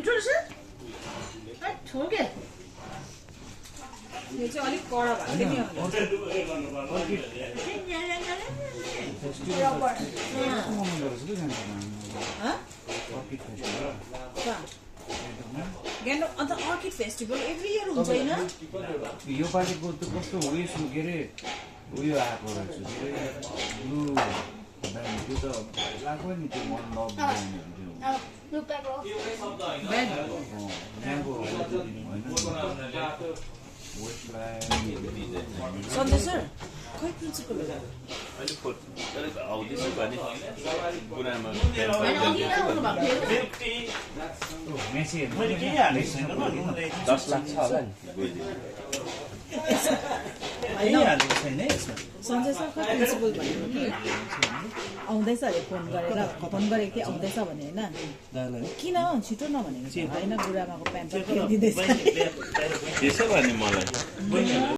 मिठो रहेछ ठोके यो चाहिँ अलिक कडा भएको नि अन्त अर्किड फेस्टिभल एभ्री इयर हुन्छ होइन यो पालिको त कस्तो उयो के अरे उयो आएको रहेछ ब्लु त्यो त लाग्यो नि त्यो मन सन्जय सर खै प्रिन्सिपल सन्जय सर खै प्रिन्सिपल भन्यो कि आउँदैछ अरे फोन गरेको थिएँ आउँदैछ भने होइन किन छिटो नभनेको होइन बुढामाको प्यान्ट खेलिदिँदैछ त्यसो भने मलाई